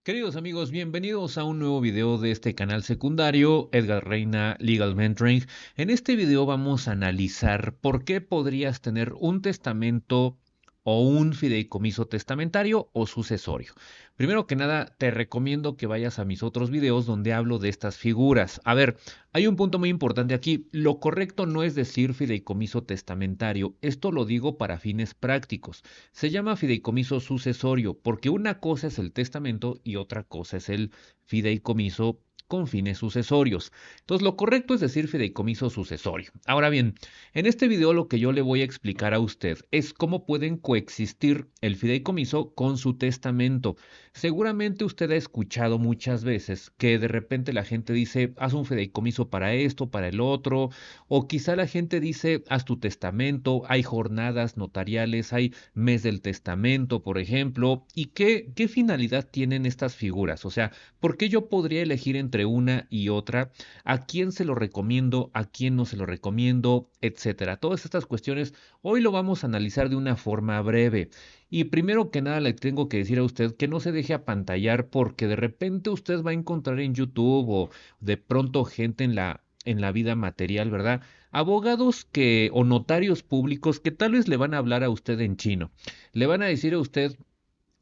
Queridos amigos, bienvenidos a un nuevo video de este canal secundario, Edgar Reina Legal Mentoring. En este video vamos a analizar por qué podrías tener un testamento o un fideicomiso testamentario o sucesorio. Primero que nada, te recomiendo que vayas a mis otros videos donde hablo de estas figuras. A ver, hay un punto muy importante aquí. Lo correcto no es decir fideicomiso testamentario. Esto lo digo para fines prácticos. Se llama fideicomiso sucesorio porque una cosa es el testamento y otra cosa es el fideicomiso con fines sucesorios. Entonces, lo correcto es decir fideicomiso sucesorio. Ahora bien, en este video lo que yo le voy a explicar a usted es cómo pueden coexistir el fideicomiso con su testamento. Seguramente usted ha escuchado muchas veces que de repente la gente dice, haz un fideicomiso para esto, para el otro, o quizá la gente dice, haz tu testamento, hay jornadas notariales, hay mes del testamento, por ejemplo, y qué finalidad tienen estas figuras. O sea, ¿por qué yo podría elegir entre una y otra? ¿A quién se lo recomiendo? ¿A quién no se lo recomiendo? Etcétera. Todas estas cuestiones hoy lo vamos a analizar de una forma breve. Y primero que nada le tengo que decir a usted que no se deje apantallar porque de repente usted va a encontrar en YouTube o de pronto gente en la vida material, ¿verdad? Abogados que o notarios públicos que tal vez le van a hablar a usted en chino. Le van a decir a usted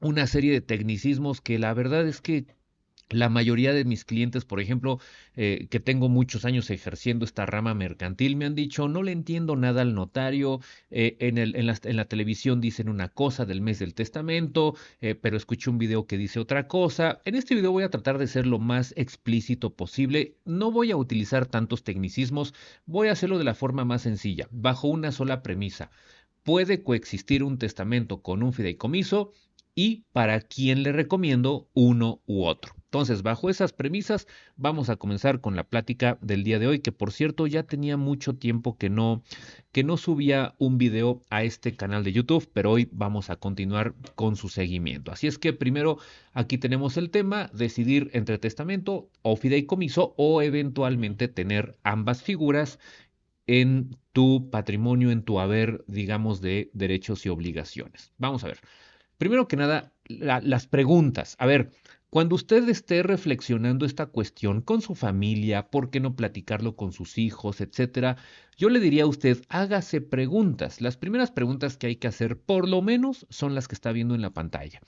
una serie de tecnicismos que la verdad es que la mayoría de mis clientes, por ejemplo, que tengo muchos años ejerciendo esta rama mercantil, me han dicho, no le entiendo nada al notario, en la televisión dicen una cosa del mes del testamento, pero escuché un video que dice otra cosa. En este video voy a tratar de ser lo más explícito posible, no voy a utilizar tantos tecnicismos, voy a hacerlo de la forma más sencilla, bajo una sola premisa. Puede coexistir un testamento con un fideicomiso y para quién le recomiendo uno u otro. Entonces, bajo esas premisas, vamos a comenzar con la plática del día de hoy, que por cierto ya tenía mucho tiempo que no subía un video a este canal de YouTube, pero hoy vamos a continuar con su seguimiento. Así es que primero aquí tenemos el tema, decidir entre testamento o fideicomiso o eventualmente tener ambas figuras en tu patrimonio, en tu haber, digamos, de derechos y obligaciones. Vamos a ver. Primero que nada, las preguntas. A ver, cuando usted esté reflexionando esta cuestión con su familia, ¿por qué no platicarlo con sus hijos, etcétera? Yo le diría a usted, hágase preguntas. Las primeras preguntas que hay que hacer, por lo menos, son las que está viendo en la pantalla.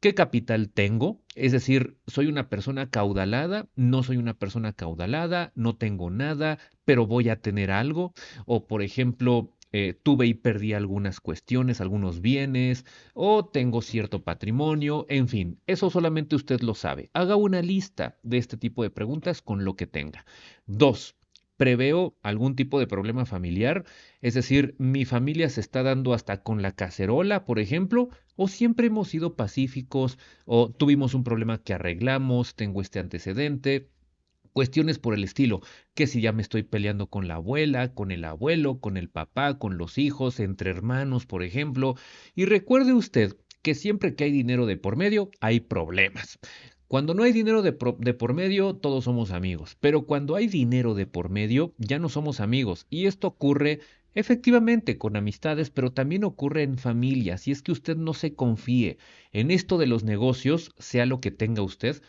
¿Qué capital tengo? Es decir, ¿soy una persona caudalada? ¿No soy una persona caudalada? ¿No tengo nada, pero voy a tener algo? O, por ejemplo, tuve y perdí algunas cuestiones, algunos bienes, o tengo cierto patrimonio, en fin, eso solamente usted lo sabe. Haga una lista de este tipo de preguntas con lo que tenga. Dos, ¿preveo algún tipo de problema familiar? Es decir, ¿mi familia se está dando hasta con la cacerola, por ejemplo? ¿O siempre hemos sido pacíficos? ¿O tuvimos un problema que arreglamos? ¿Tengo este antecedente? Cuestiones por el estilo, que si ya me estoy peleando con la abuela, con el abuelo, con el papá, con los hijos, entre hermanos, por ejemplo. Y recuerde usted que siempre que hay dinero de por medio, hay problemas. Cuando no hay dinero de por medio, todos somos amigos. Pero cuando hay dinero de por medio, ya no somos amigos. Y esto ocurre efectivamente con amistades, pero también ocurre en familias. Y es que usted no se confíe en esto de los negocios, sea lo que tenga usted,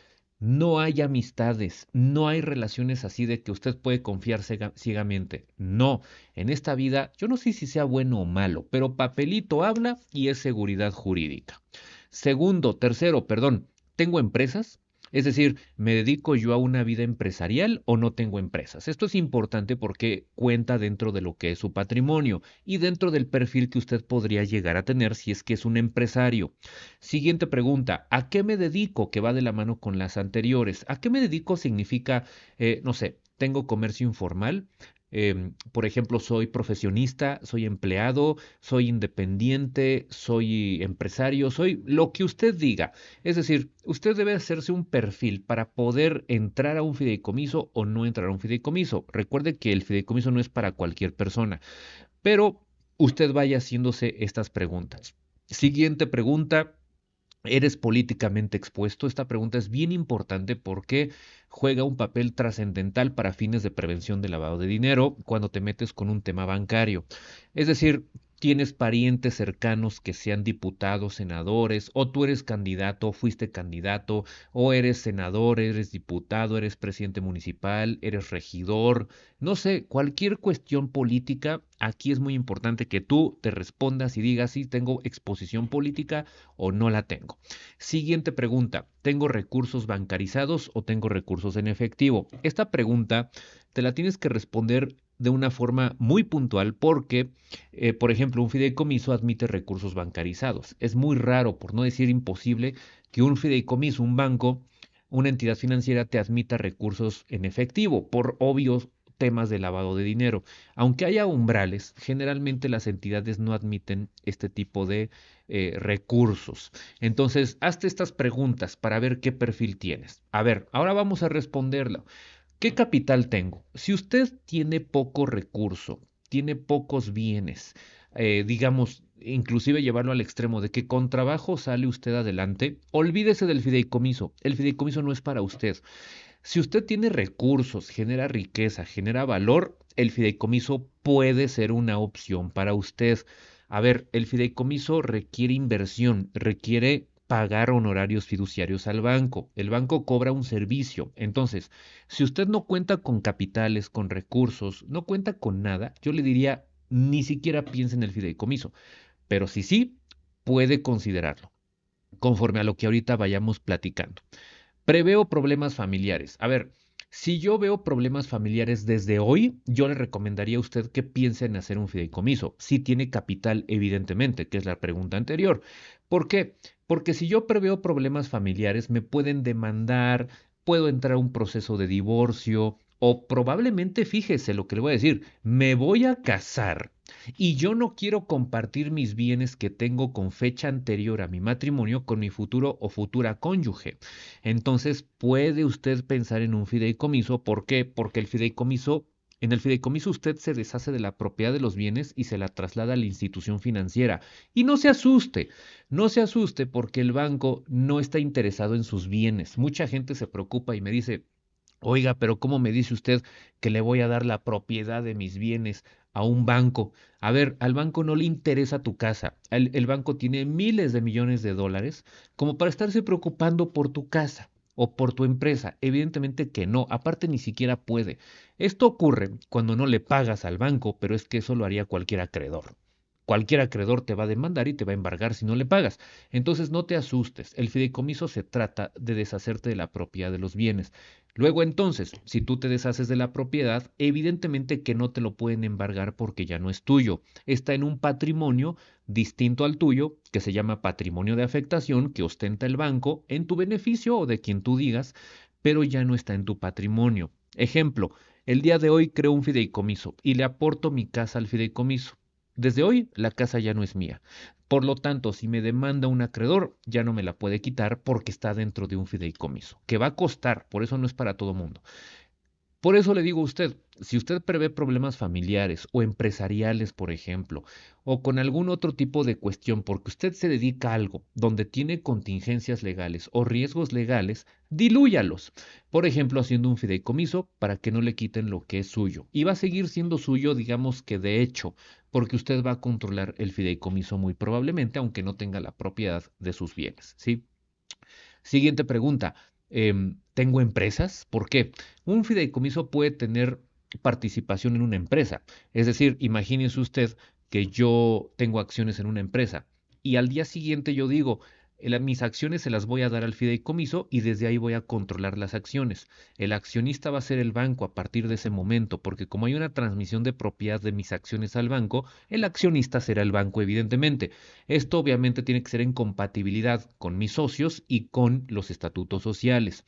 no hay amistades, no hay relaciones así de que usted puede confiar ciegamente. No, en esta vida, yo no sé si sea bueno o malo, pero papelito habla y es seguridad jurídica. Segundo, tercero, perdón, ¿tengo empresas? Es decir, ¿me dedico yo a una vida empresarial o no tengo empresas? Esto es importante porque cuenta dentro de lo que es su patrimonio y dentro del perfil que usted podría llegar a tener si es que es un empresario. Siguiente pregunta, ¿a qué me dedico? Que va de la mano con las anteriores. ¿A qué me dedico significa, no sé, tengo comercio informal? Por ejemplo, soy profesionista, soy empleado, soy independiente, soy empresario, soy lo que usted diga. Es decir, usted debe hacerse un perfil para poder entrar a un fideicomiso o no entrar a un fideicomiso. Recuerde que el fideicomiso no es para cualquier persona, pero usted vaya haciéndose estas preguntas. Siguiente pregunta. ¿Eres políticamente expuesto? Esta pregunta es bien importante porque juega un papel trascendental para fines de prevención de lavado de dinero cuando te metes con un tema bancario. Es decir, tienes parientes cercanos que sean diputados, senadores, o tú eres candidato, o fuiste candidato, o eres senador, eres diputado, eres presidente municipal, eres regidor, no sé, cualquier cuestión política, aquí es muy importante que tú te respondas y digas si tengo exposición política o no la tengo. Siguiente pregunta, ¿tengo recursos bancarizados o tengo recursos en efectivo? Esta pregunta te la tienes que responder de una forma muy puntual porque, por ejemplo, un fideicomiso admite recursos bancarizados. Es muy raro, por no decir imposible, que un fideicomiso, un banco, una entidad financiera te admita recursos en efectivo, por obvios temas de lavado de dinero. Aunque haya umbrales, generalmente las entidades no admiten este tipo de recursos. Entonces, hazte estas preguntas para ver qué perfil tienes. A ver, ahora vamos a responderla. ¿Qué capital tengo? Si usted tiene poco recurso, tiene pocos bienes, digamos, inclusive llevarlo al extremo de que con trabajo sale usted adelante, olvídese del fideicomiso. El fideicomiso no es para usted. Si usted tiene recursos, genera riqueza, genera valor, el fideicomiso puede ser una opción para usted. A ver, el fideicomiso requiere inversión, requiere pagar honorarios fiduciarios al banco. El banco cobra un servicio. Entonces, si usted no cuenta con capitales, con recursos, no cuenta con nada, yo le diría, ni siquiera piense en el fideicomiso. Pero si sí, puede considerarlo, conforme a lo que ahorita vayamos platicando. Preveo problemas familiares. A ver, si yo veo problemas familiares desde hoy, yo le recomendaría a usted que piense en hacer un fideicomiso. Si tiene capital, evidentemente, que es la pregunta anterior. ¿Por qué? Porque si yo preveo problemas familiares, me pueden demandar, puedo entrar a un proceso de divorcio o probablemente, fíjese lo que le voy a decir, me voy a casar y yo no quiero compartir mis bienes que tengo con fecha anterior a mi matrimonio con mi futuro o futura cónyuge. Entonces puede usted pensar en un fideicomiso. ¿Por qué? Porque en el fideicomiso usted se deshace de la propiedad de los bienes y se la traslada a la institución financiera. Y no se asuste, no se asuste porque el banco no está interesado en sus bienes. Mucha gente se preocupa y me dice, oiga, pero ¿cómo me dice usted que le voy a dar la propiedad de mis bienes a un banco? A ver, al banco no le interesa tu casa. El banco tiene miles de millones de dólares como para estarse preocupando por tu casa o por tu empresa. Evidentemente que no, aparte ni siquiera puede. Esto ocurre cuando no le pagas al banco, pero es que eso lo haría cualquier acreedor. Cualquier acreedor te va a demandar y te va a embargar si no le pagas. Entonces no te asustes. El fideicomiso se trata de deshacerte de la propiedad de los bienes. Luego entonces, si tú te deshaces de la propiedad, evidentemente que no te lo pueden embargar porque ya no es tuyo. Está en un patrimonio distinto al tuyo, que se llama patrimonio de afectación, que ostenta el banco en tu beneficio o de quien tú digas, pero ya no está en tu patrimonio. Ejemplo, el día de hoy creo un fideicomiso y le aporto mi casa al fideicomiso. Desde hoy la casa ya no es mía. Por lo tanto, si me demanda un acreedor, ya no me la puede quitar porque está dentro de un fideicomiso, que va a costar, por eso no es para todo mundo. Por eso le digo a usted, si usted prevé problemas familiares o empresariales, por ejemplo, o con algún otro tipo de cuestión, porque usted se dedica a algo donde tiene contingencias legales o riesgos legales, dilúyalos. Por ejemplo, haciendo un fideicomiso para que no le quiten lo que es suyo. Y va a seguir siendo suyo, digamos que de hecho, porque usted va a controlar el fideicomiso muy probablemente, aunque no tenga la propiedad de sus bienes, ¿sí? Siguiente pregunta. ¿Tengo empresas? ¿Por qué? Un fideicomiso puede tener participación en una empresa. Es decir, imagínese usted que yo tengo acciones en una empresa y al día siguiente yo digo, mis acciones se las voy a dar al fideicomiso y desde ahí voy a controlar las acciones. El accionista va a ser el banco a partir de ese momento, porque como hay una transmisión de propiedad de mis acciones al banco, el accionista será el banco, evidentemente. Esto obviamente tiene que ser en compatibilidad con mis socios y con los estatutos sociales.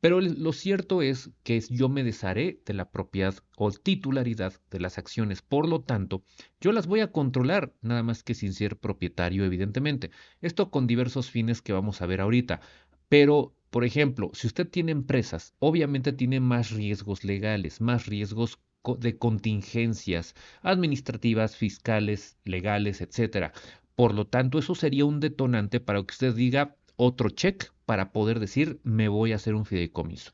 Pero lo cierto es que yo me desharé de la propiedad o titularidad de las acciones. Por lo tanto, yo las voy a controlar, nada más que sin ser propietario, evidentemente. Esto con diversos fines que vamos a ver ahorita. Pero, por ejemplo, si usted tiene empresas, obviamente tiene más riesgos legales, más riesgos de contingencias administrativas, fiscales, legales, etcétera. Por lo tanto, eso sería un detonante para que usted diga otro check para poder decir me voy a hacer un fideicomiso.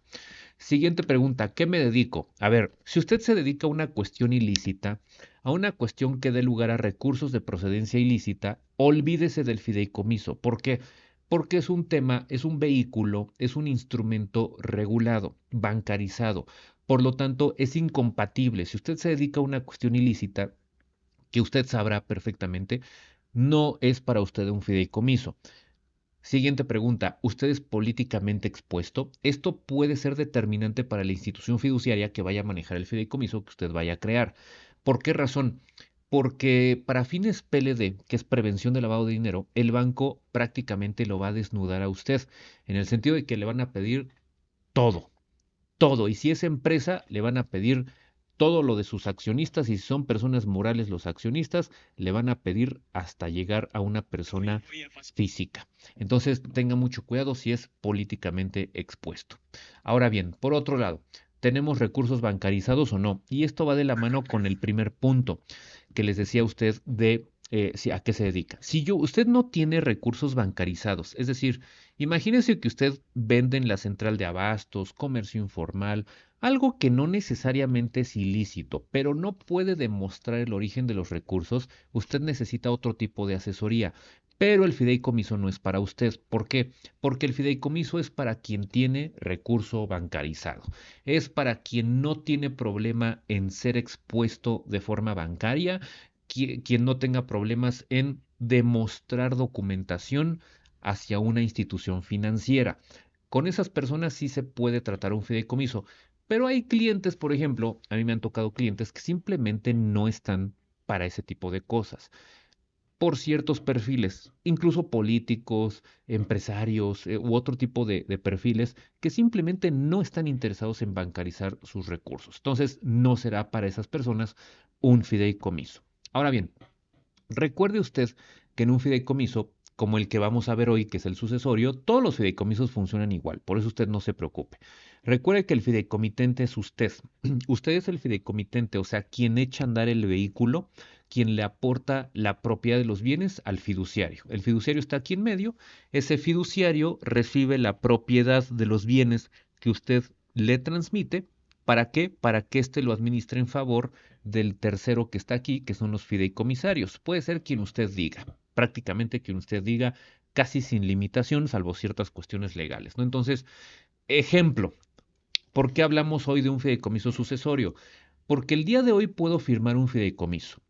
Siguiente pregunta, ¿qué me dedico? A ver, si usted se dedica a una cuestión ilícita, a una cuestión que dé lugar a recursos de procedencia ilícita, olvídese del fideicomiso. ¿Por qué? Porque es un tema, es un vehículo, es un instrumento regulado, bancarizado. Por lo tanto, es incompatible. Si usted se dedica a una cuestión ilícita, que usted sabrá perfectamente, no es para usted un fideicomiso. Siguiente pregunta, ¿usted es políticamente expuesto? Esto puede ser determinante para la institución fiduciaria que vaya a manejar el fideicomiso que usted vaya a crear. ¿Por qué razón? Porque para fines PLD, que es prevención de lavado de dinero, el banco prácticamente lo va a desnudar a usted, en el sentido de que le van a pedir todo, todo. Y si es empresa, le van a pedir todo lo de sus accionistas. Y si son personas morales los accionistas, le van a pedir hasta llegar a una persona física. Entonces, tenga mucho cuidado si es políticamente expuesto. Ahora bien, por otro lado, ¿tenemos recursos bancarizados o no? Y esto va de la mano con el primer punto que les decía a usted de a qué se dedica. Si usted no tiene recursos bancarizados, es decir, imagínese que usted vende en la central de abastos, comercio informal, algo que no necesariamente es ilícito, pero no puede demostrar el origen de los recursos, usted necesita otro tipo de asesoría. Pero el fideicomiso no es para usted. ¿Por qué? Porque el fideicomiso es para quien tiene recurso bancarizado. Es para quien no tiene problema en ser expuesto de forma bancaria, quien no tenga problemas en demostrar documentación hacia una institución financiera. Con esas personas sí se puede tratar un fideicomiso, pero hay clientes, por ejemplo, a mí me han tocado clientes que simplemente no están para ese tipo de cosas, por ciertos perfiles, incluso políticos, empresarios u otro tipo de perfiles que simplemente no están interesados en bancarizar sus recursos. Entonces, no será para esas personas un fideicomiso. Ahora bien, recuerde usted que en un fideicomiso, como el que vamos a ver hoy, que es el sucesorio, todos los fideicomisos funcionan igual, por eso usted no se preocupe. Recuerde que el fideicomitente es usted. Usted es el fideicomitente, o sea, quien echa a andar el vehículo, quien le aporta la propiedad de los bienes al fiduciario. El fiduciario está aquí en medio, ese fiduciario recibe la propiedad de los bienes que usted le transmite. ¿Para qué? Para que éste lo administre en favor del tercero que está aquí, que son los fideicomisarios. Puede ser quien usted diga, prácticamente quien usted diga, casi sin limitación, salvo ciertas cuestiones legales, ¿no? Entonces, ejemplo, ¿por qué hablamos hoy de un fideicomiso sucesorio? Porque el día de hoy puedo firmar un fideicomiso.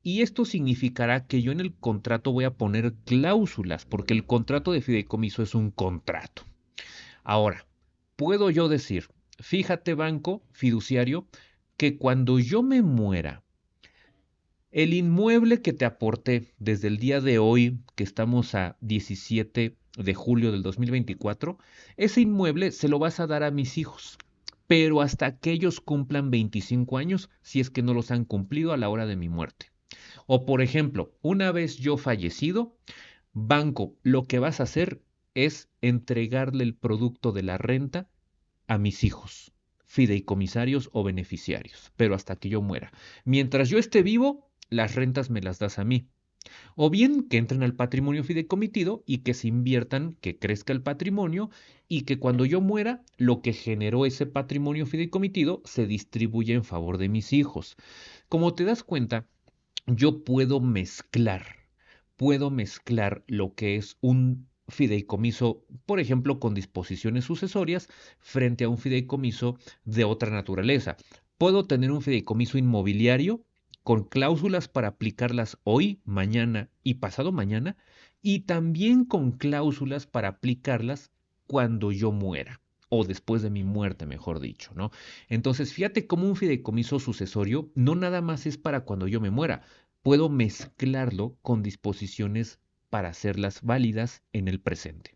Y esto significará que yo en el contrato voy a poner cláusulas, porque el contrato de fideicomiso es un contrato. Ahora, puedo yo decir, fíjate banco fiduciario, que cuando yo me muera, el inmueble que te aporté desde el día de hoy, que estamos a 17 de julio del 2024, ese inmueble se lo vas a dar a mis hijos, pero hasta que ellos cumplan 25 años, si es que no los han cumplido a la hora de mi muerte. O por ejemplo, una vez yo fallecido, banco, lo que vas a hacer es entregarle el producto de la renta a mis hijos, fideicomisarios o beneficiarios, pero hasta que yo muera. Mientras yo esté vivo, las rentas me las das a mí. O bien que entren al patrimonio fideicomitido y que se inviertan, que crezca el patrimonio y que cuando yo muera, lo que generó ese patrimonio fideicomitido se distribuye en favor de mis hijos. Como te das cuenta, yo puedo mezclar lo que es un fideicomiso, por ejemplo, con disposiciones sucesorias, frente a un fideicomiso de otra naturaleza. Puedo tener un fideicomiso inmobiliario con cláusulas para aplicarlas hoy, mañana y pasado mañana, y también con cláusulas para aplicarlas cuando yo muera o después de mi muerte, mejor dicho, ¿no? Entonces, fíjate cómo un fideicomiso sucesorio no nada más es para cuando yo me muera, puedo mezclarlo con disposiciones para hacerlas válidas en el presente.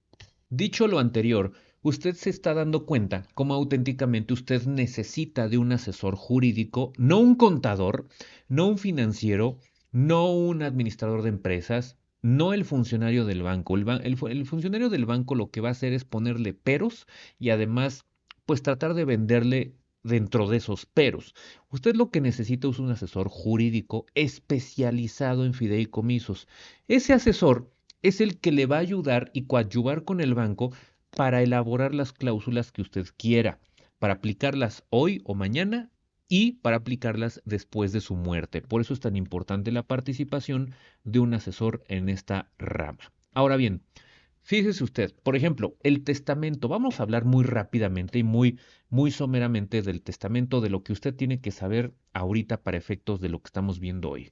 Dicho lo anterior, usted se está dando cuenta cómo auténticamente usted necesita de un asesor jurídico, no un contador, no un financiero, no un administrador de empresas, no el funcionario del banco. El funcionario del banco lo que va a hacer es ponerle peros y además, pues tratar de venderle dentro de esos peros. Usted lo que necesita es un asesor jurídico especializado en fideicomisos. Ese asesor es el que le va a ayudar y coadyuvar con el banco para elaborar las cláusulas que usted quiera, para aplicarlas hoy o mañana y para aplicarlas después de su muerte. Por eso es tan importante la participación de un asesor en esta rama. Ahora bien, fíjese usted, por ejemplo, el testamento. Vamos a hablar muy rápidamente y muy someramente del testamento, de lo que usted tiene que saber ahorita para efectos de lo que estamos viendo hoy.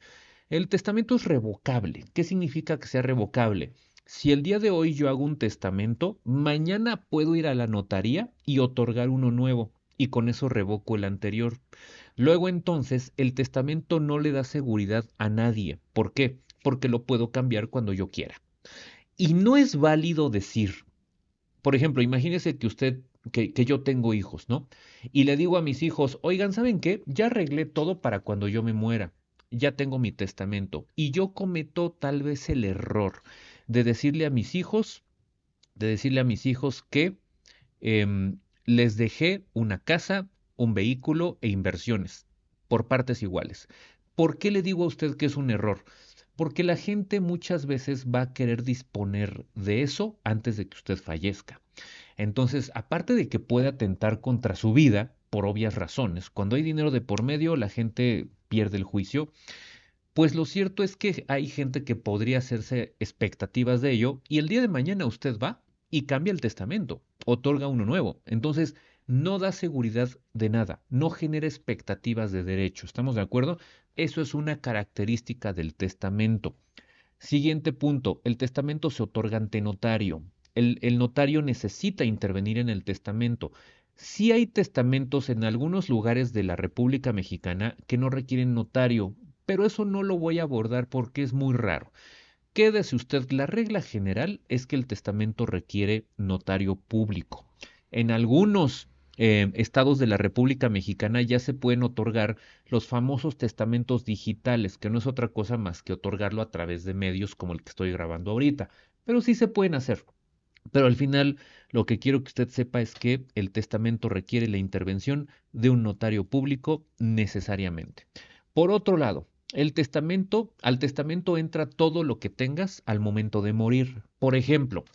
El testamento es revocable. ¿Qué significa que sea revocable? Si el día de hoy yo hago un testamento, mañana puedo ir a la notaría y otorgar uno nuevo, y con eso revoco el anterior. Luego entonces el testamento no le da seguridad a nadie. ¿Por qué? Porque lo puedo cambiar cuando yo quiera. Y no es válido decir, por ejemplo, imagínese que que yo tengo hijos, ¿no? Y le digo a mis hijos, oigan, ¿saben qué? Ya arreglé todo para cuando yo me muera. Ya tengo mi testamento. Y yo cometo tal vez el error de decirle a mis hijos, que les dejé una casa, un vehículo e inversiones por partes iguales. ¿Por qué le digo a usted que es un error? Porque la gente muchas veces va a querer disponer de eso antes de que usted fallezca. Entonces, aparte de que puede atentar contra su vida, por obvias razones, cuando hay dinero de por medio, la gente pierde el juicio, pues lo cierto es que hay gente que podría hacerse expectativas de ello y el día de mañana usted va y cambia el testamento, otorga uno nuevo. Entonces, no da seguridad de nada, no genera expectativas de derecho. ¿Estamos de acuerdo? Eso es una característica del testamento. Siguiente punto, el testamento se otorga ante notario. El notario necesita intervenir en el testamento. Sí hay testamentos en algunos lugares de la República Mexicana que no requieren notario, pero eso no lo voy a abordar porque es muy raro. Quédese usted, la regla general es que el testamento requiere notario público. En algunos estados de la República Mexicana ya se pueden otorgar los famosos testamentos digitales, que no es otra cosa más que otorgarlo a través de medios como el que estoy grabando ahorita, pero sí se pueden hacer. Pero al final, lo que quiero que usted sepa es que el testamento requiere la intervención de un notario público necesariamente. Por otro lado, al testamento entra todo lo que tengas al momento de morir. Por ejemplo,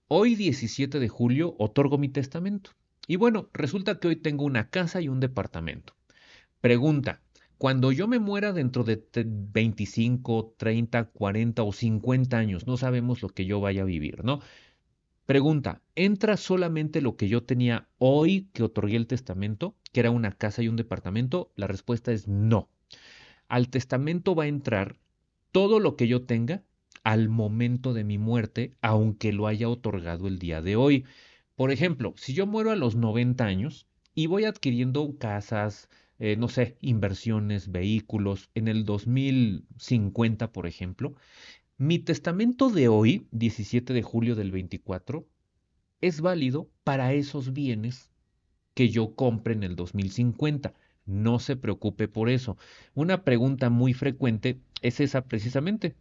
hoy 17 de julio otorgo mi testamento. Y bueno, resulta que hoy tengo una casa y un departamento. Pregunta, cuando yo me muera dentro de 25, 30, 40 o 50 años, no sabemos lo que yo vaya a vivir, ¿no? Pregunta, ¿entra solamente lo que yo tenía hoy que otorgué el testamento, que era una casa y un departamento? La respuesta es no. Al testamento va a entrar todo lo que yo tenga al momento de mi muerte, aunque lo haya otorgado el día de hoy. Por ejemplo, si yo muero a los 90 años y voy adquiriendo casas, no sé, inversiones, vehículos, en el 2050, por ejemplo, mi testamento de hoy, 17 de julio del 24, es válido para esos bienes que yo compre en el 2050. No se preocupe por eso. Una pregunta muy frecuente es esa precisamente.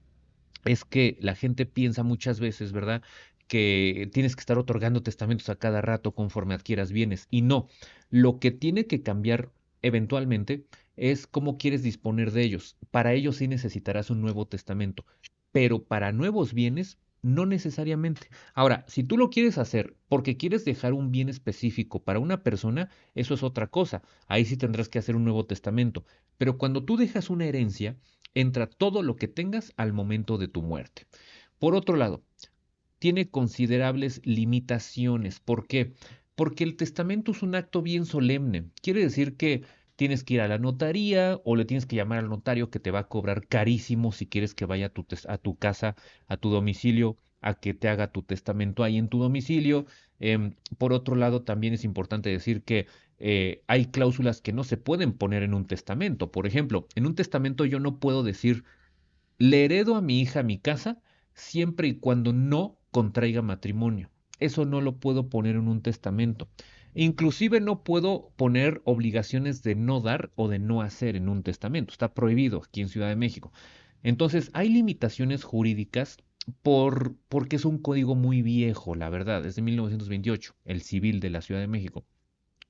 Es que la gente piensa muchas veces, ¿verdad? Que tienes que estar otorgando testamentos a cada rato conforme adquieras bienes. Y no, lo que tiene que cambiar eventualmente es cómo quieres disponer de ellos. Para ellos sí necesitarás un nuevo testamento, pero para nuevos bienes no necesariamente. Ahora, si tú lo quieres hacer porque quieres dejar un bien específico para una persona, eso es otra cosa. Ahí sí tendrás que hacer un nuevo testamento. Pero cuando tú dejas una herencia, entra todo lo que tengas al momento de tu muerte. Por otro lado, tiene considerables limitaciones. ¿Por qué? Porque el testamento es un acto bien solemne. Quiere decir que tienes que ir a la notaría o le tienes que llamar al notario que te va a cobrar carísimo si quieres que vaya a tu casa, a tu domicilio, a que te haga tu testamento ahí en tu domicilio. Por otro lado, también es importante decir que hay cláusulas que no se pueden poner en un testamento. Por ejemplo, en un testamento yo no puedo decir le heredo a mi hija mi casa siempre y cuando no contraiga matrimonio. Eso no lo puedo poner en un testamento. Inclusive no puedo poner obligaciones de no dar o de no hacer en un testamento. Está prohibido aquí en Ciudad de México. Entonces, hay limitaciones jurídicas porque es un código muy viejo, la verdad, es de 1928, el civil de la Ciudad de México.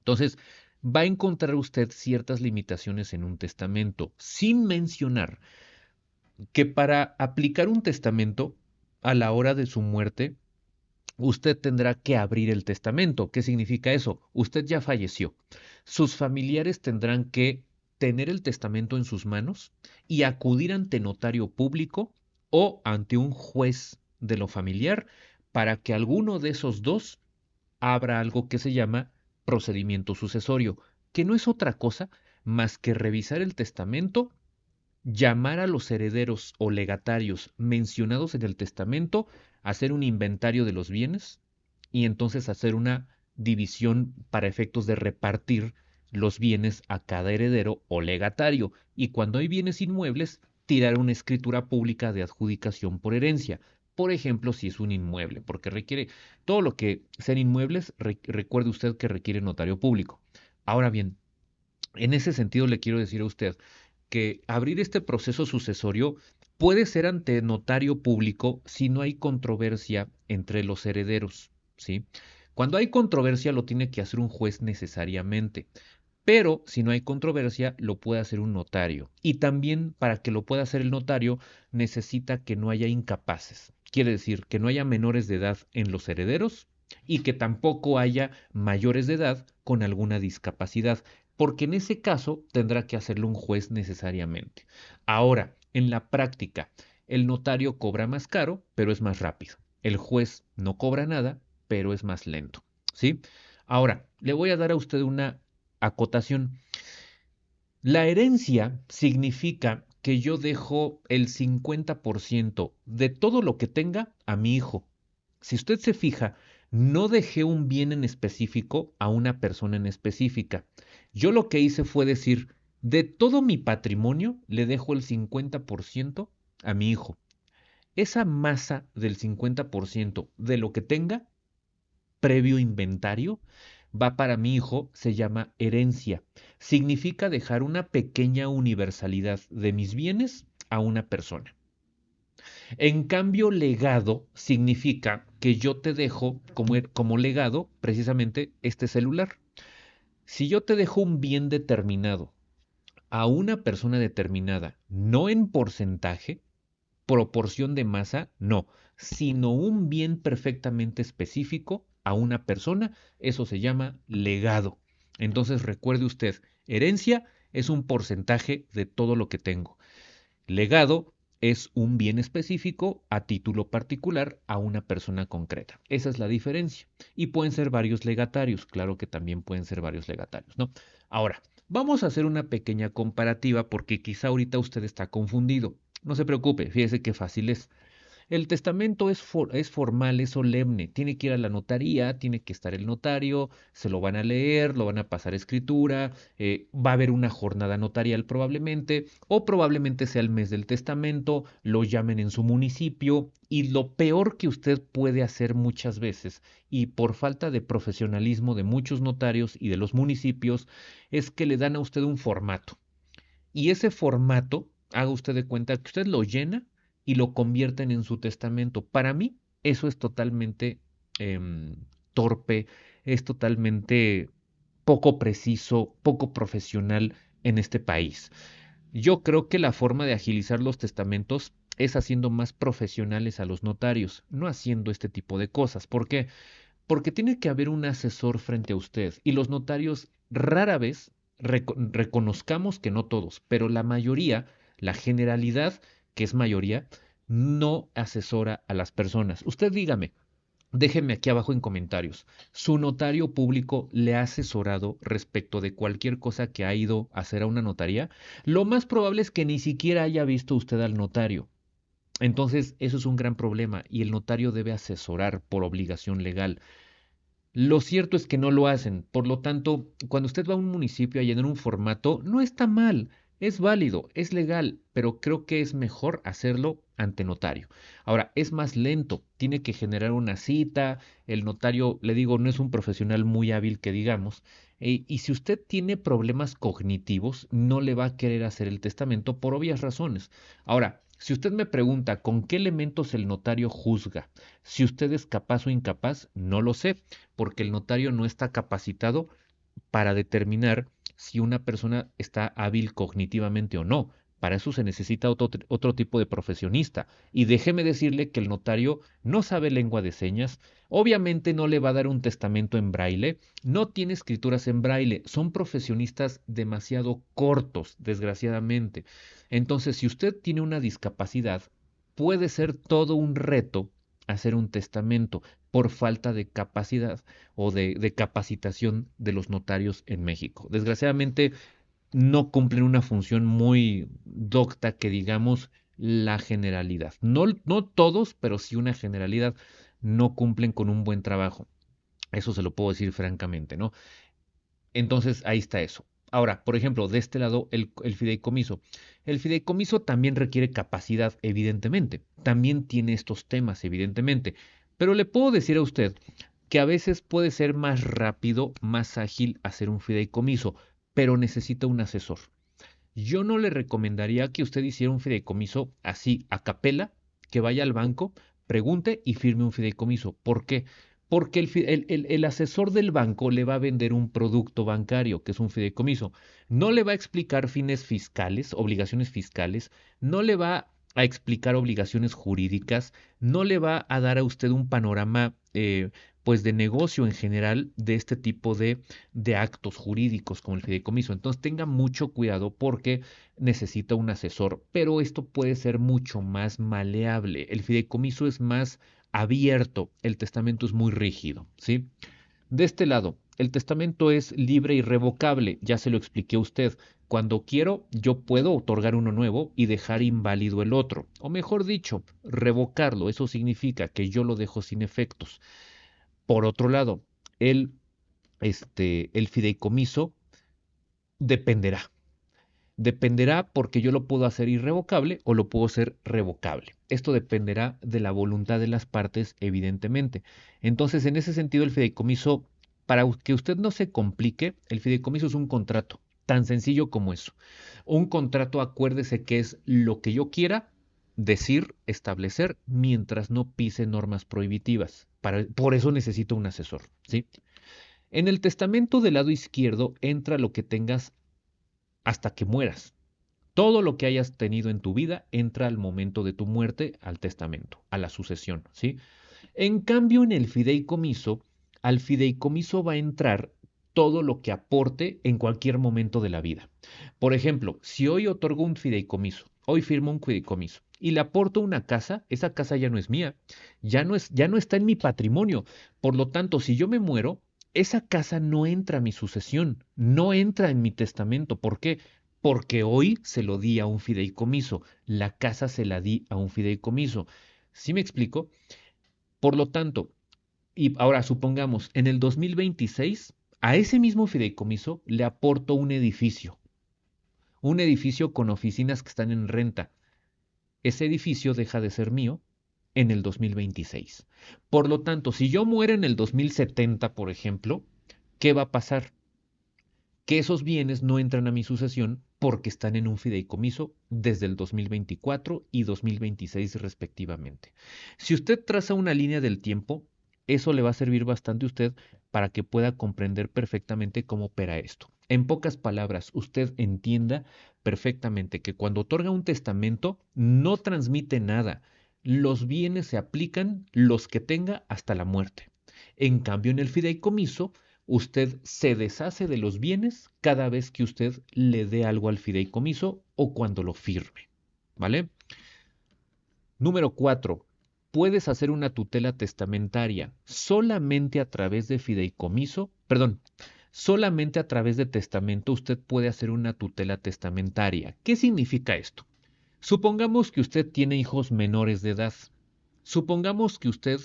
Entonces, va a encontrar usted ciertas limitaciones en un testamento, sin mencionar que para aplicar un testamento a la hora de su muerte, usted tendrá que abrir el testamento. ¿Qué significa eso? Usted ya falleció. Sus familiares tendrán que tener el testamento en sus manos y acudir ante notario público o ante un juez de lo familiar para que alguno de esos dos abra algo que se llama procedimiento sucesorio, que no es otra cosa más que revisar el testamento, llamar a los herederos o legatarios mencionados en el testamento, hacer un inventario de los bienes y entonces hacer una división para efectos de repartir los bienes a cada heredero o legatario. Y cuando hay bienes inmuebles, tirar una escritura pública de adjudicación por herencia. Por ejemplo, si es un inmueble, porque requiere todo lo que sean inmuebles, recuerde usted que requiere notario público. Ahora bien, en ese sentido le quiero decir a usted que abrir este proceso sucesorio puede ser ante notario público si no hay controversia entre los herederos, ¿sí? Cuando hay controversia lo tiene que hacer un juez necesariamente, pero si no hay controversia lo puede hacer un notario. Y también para que lo pueda hacer el notario necesita que no haya incapaces. Quiere decir que no haya menores de edad en los herederos y que tampoco haya mayores de edad con alguna discapacidad, porque en ese caso tendrá que hacerlo un juez necesariamente. Ahora, en la práctica, el notario cobra más caro, pero es más rápido. El juez no cobra nada, pero es más lento, ¿sí? Ahora, le voy a dar a usted una acotación. La herencia significa que yo dejo el 50% de todo lo que tenga a mi hijo. Si usted se fija, no dejé un bien en específico a una persona en específica. Yo lo que hice fue decir, de todo mi patrimonio le dejo el 50% a mi hijo. Esa masa del 50% de lo que tenga, previo inventario, va para mi hijo, se llama herencia. Significa dejar una pequeña universalidad de mis bienes a una persona. En cambio, legado significa que yo te dejo como legado precisamente este celular. Si yo te dejo un bien determinado a una persona determinada, no en porcentaje, proporción de masa, no, sino un bien perfectamente específico a una persona, eso se llama legado. Entonces recuerde usted, herencia es un porcentaje de todo lo que tengo. Legado es un bien específico a título particular a una persona concreta. Esa es la diferencia. Y pueden ser varios legatarios, claro que también pueden ser varios legatarios, ¿no? Ahora, vamos a hacer una pequeña comparativa porque quizá ahorita usted está confundido. No se preocupe, fíjese qué fácil es. El testamento es formal, es solemne, tiene que ir a la notaría, tiene que estar el notario, se lo van a leer, lo van a pasar a escritura, va a haber una jornada notarial probablemente, o probablemente sea el mes del testamento, lo llamen en su municipio, y lo peor que usted puede hacer muchas veces, y por falta de profesionalismo de muchos notarios y de los municipios, es que le dan a usted un formato. Y ese formato, haga usted de cuenta que usted lo llena y lo convierten en su testamento. Para mí, eso es totalmente torpe, es totalmente poco preciso, poco profesional en este país. Yo creo que la forma de agilizar los testamentos es haciendo más profesionales a los notarios, no haciendo este tipo de cosas. ¿Por qué? Porque tiene que haber un asesor frente a usted y los notarios rara vez, reconozcamos que no todos, pero la mayoría, la generalidad, que es mayoría, no asesora a las personas. Usted dígame, déjeme aquí abajo en comentarios, ¿su notario público le ha asesorado respecto de cualquier cosa que ha ido a hacer a una notaría? Lo más probable es que ni siquiera haya visto usted al notario. Entonces, eso es un gran problema y el notario debe asesorar por obligación legal. Lo cierto es que no lo hacen. Por lo tanto, cuando usted va a un municipio a llenar un formato, no está mal, es válido, es legal, pero creo que es mejor hacerlo ante notario. Ahora, es más lento, tiene que generar una cita, el notario, le digo, no es un profesional muy hábil que digamos, y si usted tiene problemas cognitivos, no le va a querer hacer el testamento por obvias razones. Ahora, si usted me pregunta con qué elementos el notario juzga, si usted es capaz o incapaz, no lo sé porque el notario no está capacitado para determinar si una persona está hábil cognitivamente o no. Para eso se necesita otro tipo de profesionista. Y déjeme decirle que el notario no sabe lengua de señas, obviamente no le va a dar un testamento en braille, no tiene escrituras en braille, son profesionistas demasiado cortos, desgraciadamente. Entonces, si usted tiene una discapacidad, puede ser todo un reto hacer un testamento por falta de capacidad o de capacitación de los notarios en México. Desgraciadamente, no cumplen una función muy docta que digamos la generalidad. No, no todos, pero sí una generalidad no cumplen con un buen trabajo. Eso se lo puedo decir francamente, ¿no? Entonces ahí está eso. Ahora, por ejemplo, de este lado, el fideicomiso. El fideicomiso también requiere capacidad, evidentemente. También tiene estos temas, evidentemente. Pero le puedo decir a usted que a veces puede ser más rápido, más ágil hacer un fideicomiso, pero necesita un asesor. Yo no le recomendaría que usted hiciera un fideicomiso así, a capela, que vaya al banco, pregunte y firme un fideicomiso. ¿Por qué? Porque el asesor del banco le va a vender un producto bancario, que es un fideicomiso. No le va a explicar fines fiscales, obligaciones fiscales, no le va a explicar obligaciones jurídicas, no le va a dar a usted un panorama pues de negocio en general de este tipo de actos jurídicos como el fideicomiso. Entonces tenga mucho cuidado porque necesita un asesor, pero esto puede ser mucho más maleable. El fideicomiso es más abierto, el testamento es muy rígido, ¿sí? De este lado, el testamento es libre y revocable, ya se lo expliqué a usted. Cuando quiero, yo puedo otorgar uno nuevo y dejar inválido el otro, o mejor dicho, revocarlo. Eso significa que yo lo dejo sin efectos. Por otro lado, el, el fideicomiso dependerá. Dependerá porque yo lo puedo hacer irrevocable o lo puedo hacer revocable. Esto dependerá de la voluntad de las partes, evidentemente. Entonces, en ese sentido, el fideicomiso, para que usted no se complique, el fideicomiso es un contrato, tan sencillo como eso. Un contrato, acuérdese que es lo que yo quiera decir, establecer, mientras no pise normas prohibitivas. Por eso necesito un asesor, ¿sí? En el testamento del lado izquierdo entra lo que tengas hasta que mueras. Todo lo que hayas tenido en tu vida entra al momento de tu muerte al testamento, a la sucesión, ¿sí? En cambio, en el fideicomiso, al fideicomiso va a entrar todo lo que aporte en cualquier momento de la vida. Por ejemplo, si hoy otorgo un fideicomiso, hoy firmo un fideicomiso y le aporto una casa, esa casa ya no es mía, ya no está en mi patrimonio. Por lo tanto, si yo me muero, esa casa no entra a mi sucesión, no entra en mi testamento. ¿Por qué? Porque hoy se lo di a un fideicomiso, la casa se la di a un fideicomiso. ¿Sí me explico? Por lo tanto, y ahora supongamos, en el 2026, a ese mismo fideicomiso le aporto un edificio con oficinas que están en renta. Ese edificio deja de ser mío en el 2026. Por lo tanto, si yo muero en el 2070, por ejemplo, ¿qué va a pasar? Que esos bienes no entran a mi sucesión porque están en un fideicomiso desde el 2024 y 2026 respectivamente. Si usted traza una línea del tiempo, eso le va a servir bastante a usted para que pueda comprender perfectamente cómo opera esto. En pocas palabras, usted entienda perfectamente que cuando otorga un testamento no transmite nada. Los bienes se aplican los que tenga hasta la muerte. En cambio, en el fideicomiso, usted se deshace de los bienes cada vez que usted le dé algo al fideicomiso o cuando lo firme. ¿Vale? Número 4. Puedes hacer una tutela testamentaria solamente a través de fideicomiso, perdón, solamente a través de testamento usted puede hacer una tutela testamentaria. ¿Qué significa esto? Supongamos que usted tiene hijos menores de edad. Supongamos que usted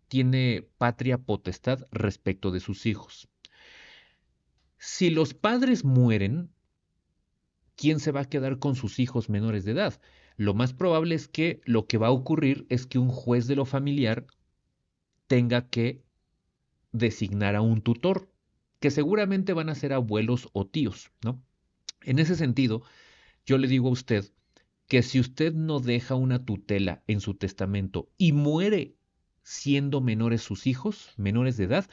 tiene patria potestad respecto de sus hijos. Si los padres mueren, ¿quién se va a quedar con sus hijos menores de edad? Lo más probable es que lo que va a ocurrir es que un juez de lo familiar tenga que designar a un tutor, que seguramente van a ser abuelos o tíos, ¿no? En ese sentido, yo le digo a usted que si usted no deja una tutela en su testamento y muere siendo menores sus hijos, menores de edad,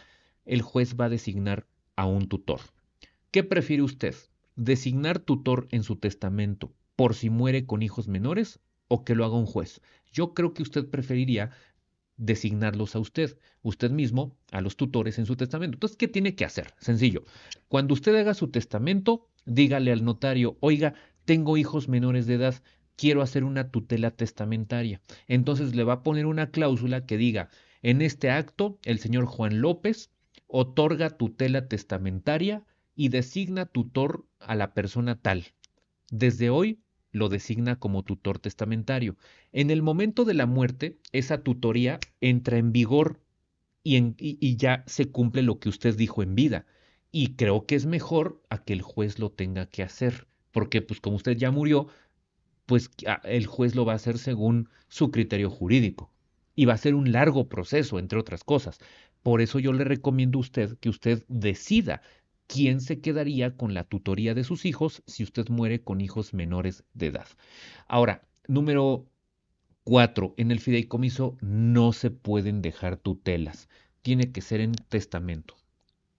el juez va a designar a un tutor. ¿Qué prefiere usted? ¿Designar tutor en su testamento por si muere con hijos menores o que lo haga un juez. Yo creo que usted preferiría designarlos a usted mismo, a los tutores en su testamento. Entonces, ¿qué tiene que hacer? Sencillo. Cuando usted haga su testamento, dígale al notario, oiga, tengo hijos menores de edad, quiero hacer una tutela testamentaria. Entonces le va a poner una cláusula que diga, en este acto, el señor Juan López otorga tutela testamentaria y designa tutor a la persona tal. Desde hoy lo designa como tutor testamentario. En el momento de la muerte, esa tutoría entra en vigor y ya se cumple lo que usted dijo en vida. Y creo que es mejor a que el juez lo tenga que hacer, porque pues como usted ya murió, pues el juez lo va a hacer según su criterio jurídico. Y va a ser un largo proceso, entre otras cosas. Por eso yo le recomiendo a usted que usted decida quién se quedaría con la tutoría de sus hijos si usted muere con hijos menores de edad. Ahora, número 4. En el fideicomiso no se pueden dejar tutelas. Tiene que ser en testamento.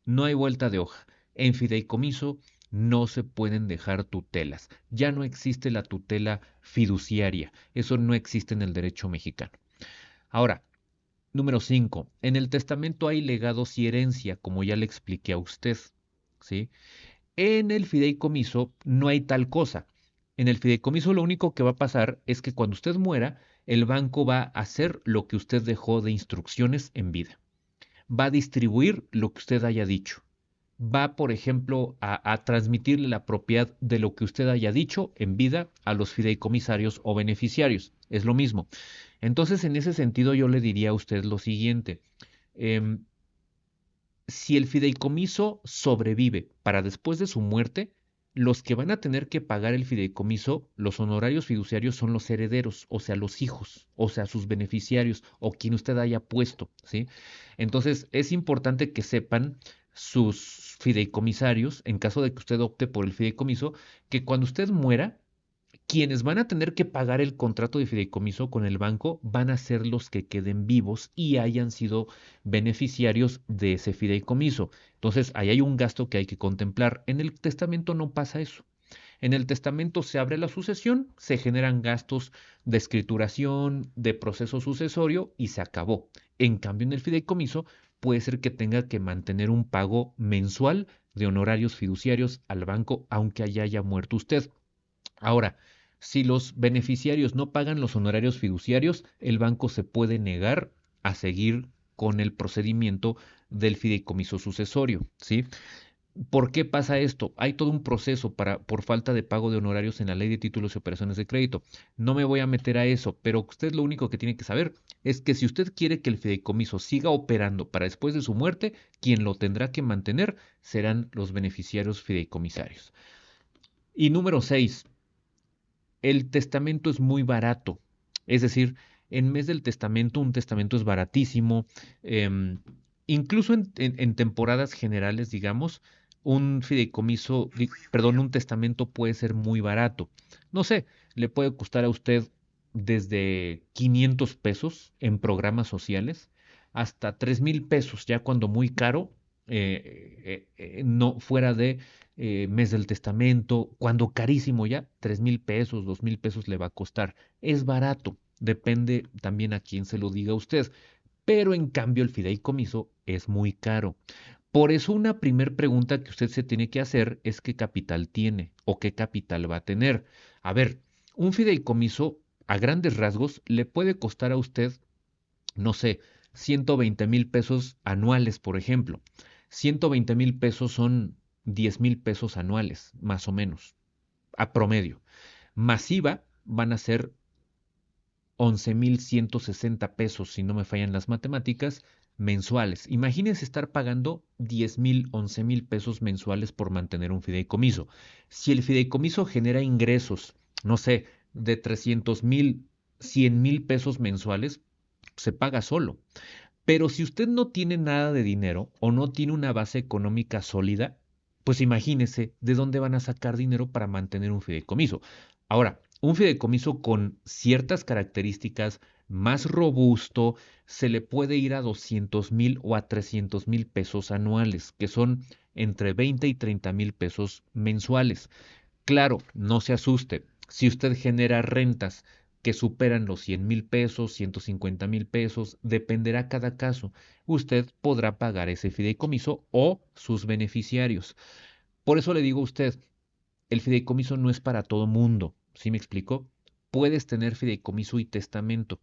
No hay vuelta de hoja. En fideicomiso no se pueden dejar tutelas. Ya no existe la tutela fiduciaria. Eso no existe en el derecho mexicano. Ahora, número 5. En el testamento hay legados y herencia, como ya le expliqué a usted. ¿Sí? En el fideicomiso no hay tal cosa. En el fideicomiso lo único que va a pasar es que cuando usted muera, el banco va a hacer lo que usted dejó de instrucciones en vida. Va a distribuir lo que usted haya dicho. Va, por ejemplo, a transmitirle la propiedad de lo que usted haya dicho en vida a los fideicomisarios o beneficiarios. Es lo mismo. Entonces, en ese sentido, yo le diría a usted lo siguiente. em, si el fideicomiso sobrevive para después de su muerte, los que van a tener que pagar el fideicomiso, los honorarios fiduciarios, son los herederos, o sea, los hijos, o sea, sus beneficiarios, o quien usted haya puesto, ¿sí? Entonces, es importante que sepan sus fideicomisarios, en caso de que usted opte por el fideicomiso, que cuando usted muera, quienes van a tener que pagar el contrato de fideicomiso con el banco van a ser los que queden vivos y hayan sido beneficiarios de ese fideicomiso. Entonces, ahí hay un gasto que hay que contemplar. En el testamento no pasa eso. En el testamento se abre la sucesión, se generan gastos de escrituración, de proceso sucesorio y se acabó. En cambio, en el fideicomiso puede ser que tenga que mantener un pago mensual de honorarios fiduciarios al banco, aunque haya muerto usted. Ahora, si los beneficiarios no pagan los honorarios fiduciarios, el banco se puede negar a seguir con el procedimiento del fideicomiso sucesorio, ¿sí? ¿Por qué pasa esto? Hay todo un proceso por falta de pago de honorarios en la ley de títulos y operaciones de crédito. No me voy a meter a eso, pero usted lo único que tiene que saber es que si usted quiere que el fideicomiso siga operando para después de su muerte, quien lo tendrá que mantener serán los beneficiarios fideicomisarios. Y número 6, el testamento es muy barato. Es decir, en mes del testamento, un testamento es baratísimo. em, Incluso en temporadas generales, digamos, un fideicomiso, perdón, un testamento puede ser muy barato. No sé, le puede costar a usted desde 500 pesos en programas sociales hasta 3,000 pesos, ya cuando muy caro, no fuera de mes del testamento, cuando carísimo ya, 3,000 pesos, 2,000 pesos le va a costar. Es barato, depende también a quién se lo diga usted, pero en cambio el fideicomiso es muy caro. Por eso una primer pregunta que usted se tiene que hacer es qué capital tiene o qué capital va a tener. A ver, un fideicomiso a grandes rasgos le puede costar a usted, no sé, 120,000 pesos anuales, por ejemplo. 120,000 pesos son 10,000 pesos anuales, más o menos, a promedio. Masiva van a ser 11,160 pesos, si no me fallan las matemáticas, mensuales. Imagínense estar pagando 10,000, 11,000 pesos mensuales por mantener un fideicomiso. Si el fideicomiso genera ingresos, no sé, de 300,000, 100,000 pesos mensuales, se paga solo. Pero si usted no tiene nada de dinero o no tiene una base económica sólida, pues imagínese de dónde van a sacar dinero para mantener un fideicomiso. Ahora, un fideicomiso con ciertas características más robusto, se le puede ir a 200,000 o a 300,000 pesos anuales, que son entre 20 y 30,000 pesos mensuales. Claro, no se asuste. Si usted genera rentas que superan los 100,000 pesos, 150,000 pesos, dependerá cada caso. Usted podrá pagar ese fideicomiso o sus beneficiarios. Por eso le digo a usted, el fideicomiso no es para todo mundo. ¿Sí me explico? Puedes tener fideicomiso y testamento,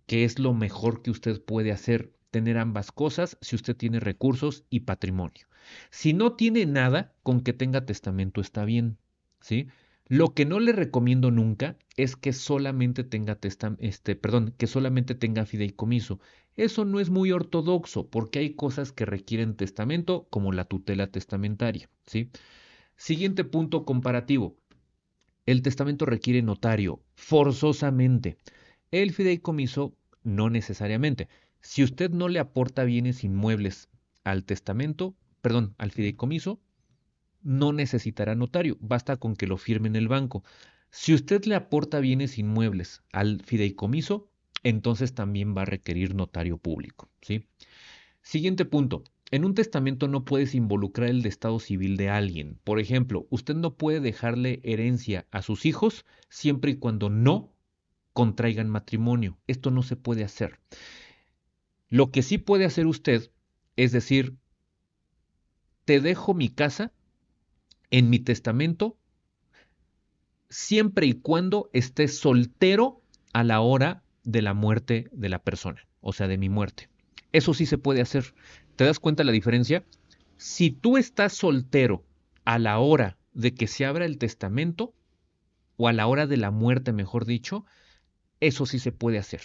que es lo mejor que usted puede hacer, tener ambas cosas si usted tiene recursos y patrimonio. Si no tiene nada, con que tenga testamento está bien, ¿sí? Lo que no le recomiendo nunca es que solamente tenga que solamente tenga fideicomiso. Eso no es muy ortodoxo porque hay cosas que requieren testamento, como la tutela testamentaria, ¿sí? Siguiente punto comparativo. El testamento requiere notario, forzosamente. El fideicomiso, no necesariamente. Si usted no le aporta bienes inmuebles al testamento, perdón, al fideicomiso, no necesitará notario, basta con que lo firme en el banco. Si usted le aporta bienes inmuebles al fideicomiso, entonces también va a requerir notario público, ¿sí? Siguiente punto. En un testamento no puedes involucrar el estado civil de alguien. Por ejemplo, usted no puede dejarle herencia a sus hijos siempre y cuando no contraigan matrimonio. Esto no se puede hacer. Lo que sí puede hacer usted es decir, te dejo mi casa en mi testamento siempre y cuando estés soltero a la hora de la muerte de la persona, o sea, de mi muerte. Eso sí se puede hacer. ¿Te das cuenta la diferencia? Si tú estás soltero a la hora de que se abra el testamento, o a la hora de la muerte, mejor dicho, eso sí se puede hacer.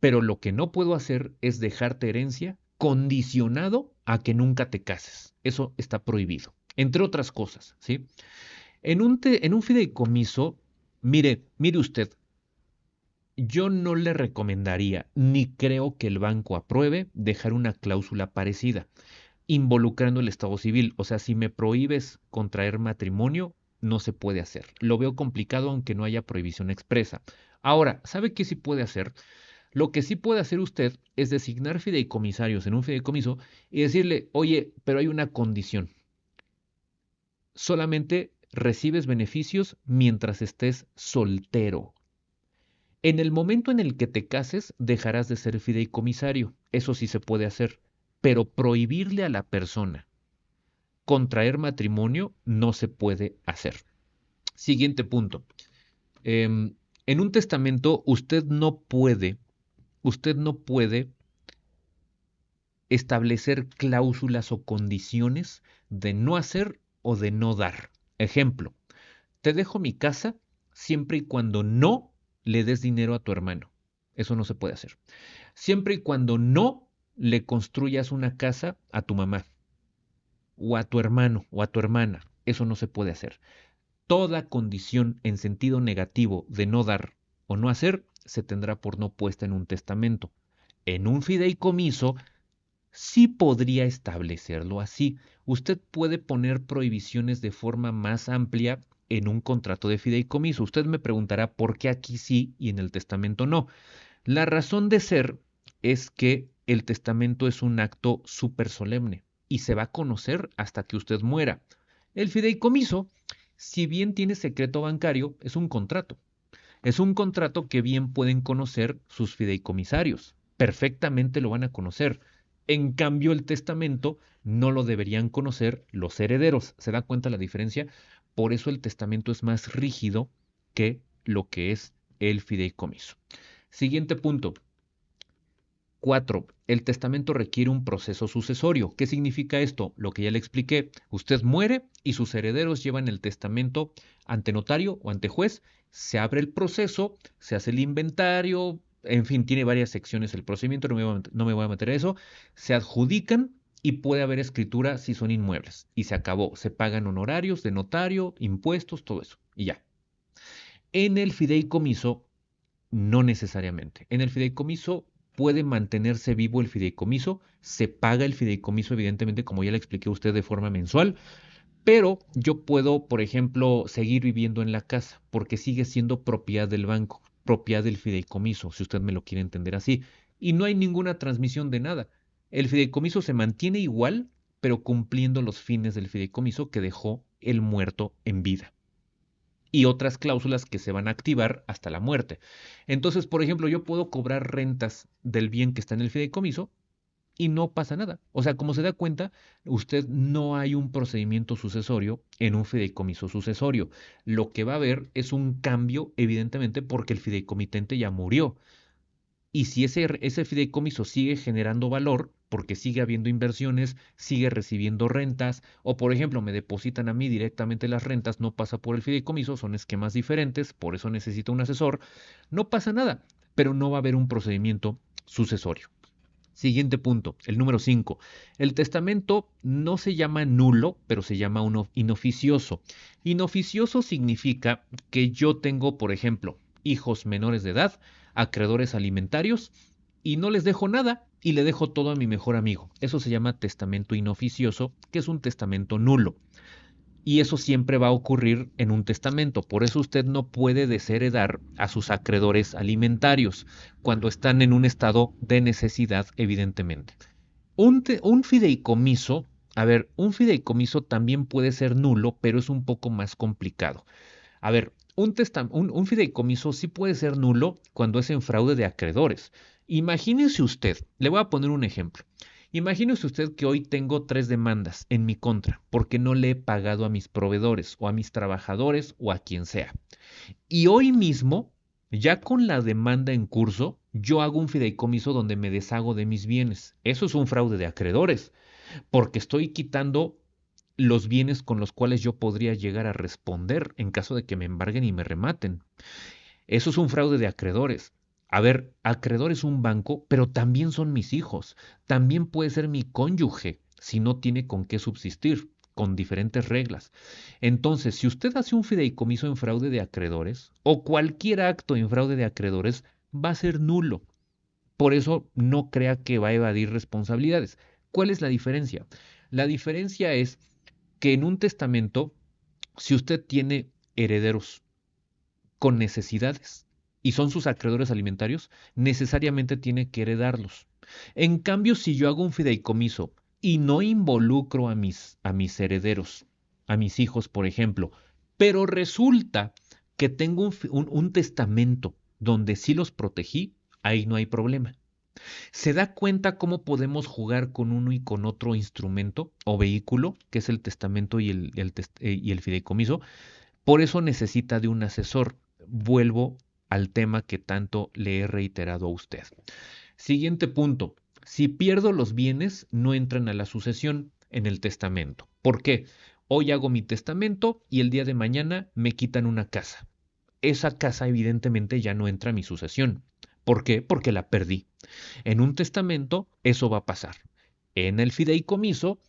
Pero lo que no puedo hacer es dejarte herencia condicionado a que nunca te cases. Eso está prohibido, entre otras cosas, ¿sí? En un fideicomiso, mire usted, yo no le recomendaría, ni creo que el banco apruebe, dejar una cláusula parecida, involucrando el estado civil. O sea, si me prohíbes contraer matrimonio, no se puede hacer. Lo veo complicado aunque no haya prohibición expresa. Ahora, ¿sabe qué sí puede hacer? Lo que sí puede hacer usted es designar fideicomisarios en un fideicomiso y decirle, oye, pero hay una condición. Solamente recibes beneficios mientras estés soltero. En el momento en el que te cases, dejarás de ser fideicomisario. Eso sí se puede hacer. Pero prohibirle a la persona contraer matrimonio no se puede hacer. Siguiente punto. En un testamento usted no puede establecer cláusulas o condiciones de no hacer o de no dar. Ejemplo, te dejo mi casa siempre y cuando no le des dinero a tu hermano. Eso no se puede hacer. Siempre y cuando no le construyas una casa a tu mamá, o a tu hermano, o a tu hermana. Eso no se puede hacer. Toda condición en sentido negativo de no dar o no hacer se tendrá por no puesta en un testamento. En un fideicomiso sí podría establecerlo así. Usted puede poner prohibiciones de forma más amplia en un contrato de fideicomiso. Usted me preguntará por qué aquí sí y en el testamento no. La razón de ser es que el testamento es un acto súper solemne y se va a conocer hasta que usted muera. El fideicomiso, si bien tiene secreto bancario, es un contrato. Es un contrato que bien pueden conocer sus fideicomisarios. Perfectamente lo van a conocer. En cambio, el testamento no lo deberían conocer los herederos. ¿Se da cuenta la diferencia? Por eso el testamento es más rígido que lo que es el fideicomiso. Siguiente punto. 4. El testamento requiere un proceso sucesorio. ¿Qué significa esto? Lo que ya le expliqué. Usted muere y sus herederos llevan el testamento ante notario o ante juez. Se abre el proceso, se hace el inventario, en fin, tiene varias secciones el procedimiento, no me voy a meter a eso. Se adjudican y puede haber escritura si son inmuebles. Y se acabó. Se pagan honorarios de notario, impuestos, todo eso. Y ya. En el fideicomiso no necesariamente. En el fideicomiso puede mantenerse vivo el fideicomiso, se paga el fideicomiso evidentemente, como ya le expliqué a usted, de forma mensual, pero yo puedo, por ejemplo, seguir viviendo en la casa porque sigue siendo propiedad del banco, propiedad del fideicomiso, si usted me lo quiere entender así, y no hay ninguna transmisión de nada. El fideicomiso se mantiene igual, pero cumpliendo los fines del fideicomiso que dejó el muerto en vida. y otras cláusulas que se van a activar hasta la muerte. Entonces, por ejemplo, yo puedo cobrar rentas del bien que está en el fideicomiso y no pasa nada. O sea, como se da cuenta, usted no hay un procedimiento sucesorio en un fideicomiso sucesorio. Lo que va a haber es un cambio, evidentemente, porque el fideicomitente ya murió. Y si ese fideicomiso sigue generando valor, porque sigue habiendo inversiones, sigue recibiendo rentas, o por ejemplo me depositan a mí directamente las rentas, no pasa por el fideicomiso, son esquemas diferentes, por eso necesito un asesor, no pasa nada, pero no va a haber un procedimiento sucesorio. Siguiente punto, el número 5. El testamento no se llama nulo, pero se llama inoficioso. Inoficioso significa que yo tengo, por ejemplo, hijos menores de edad, acreedores alimentarios, y no les dejo nada y le dejo todo a mi mejor amigo. Eso se llama testamento inoficioso, que es un testamento nulo. Y eso siempre va a ocurrir en un testamento. Por eso usted no puede desheredar a sus acreedores alimentarios cuando están en un estado de necesidad, evidentemente. Un fideicomiso, a ver, un fideicomiso también puede ser nulo, pero es un poco más complicado. A ver, un fideicomiso sí puede ser nulo cuando es en fraude de acreedores. Imagínese usted, le voy a poner un ejemplo. Imagínese usted que hoy tengo 3 demandas en mi contra porque no le he pagado a mis proveedores o a mis trabajadores o a quien sea. Y hoy mismo, ya con la demanda en curso, yo hago un fideicomiso donde me deshago de mis bienes. Eso es un fraude de acreedores, porque estoy quitando los bienes con los cuales yo podría llegar a responder en caso de que me embarguen y me rematen. Eso es un fraude de acreedores. A ver, acreedor es un banco, pero también son mis hijos. También puede ser mi cónyuge si no tiene con qué subsistir, con diferentes reglas. Entonces, si usted hace un fideicomiso en fraude de acreedores o cualquier acto en fraude de acreedores, va a ser nulo. Por eso no crea que va a evadir responsabilidades. ¿Cuál es la diferencia? La diferencia es que en un testamento, si usted tiene herederos con necesidades y son sus acreedores alimentarios, necesariamente tiene que heredarlos. En cambio, si yo hago un fideicomiso y no involucro a mis herederos, a mis hijos, por ejemplo, pero resulta que tengo un testamento donde sí los protegí, ahí no hay problema. ¿Se da cuenta cómo podemos jugar con uno y con otro instrumento o vehículo, que es el testamento y el fideicomiso? Por eso necesita de un asesor. Vuelvo al tema que tanto le he reiterado a usted. Siguiente punto. Si pierdo los bienes, no entran a la sucesión en el testamento. ¿Por qué? Hoy hago mi testamento y el día de mañana me quitan una casa. Esa casa evidentemente ya no entra a mi sucesión. ¿Por qué? Porque la perdí. En un testamento eso va a pasar. En el fideicomiso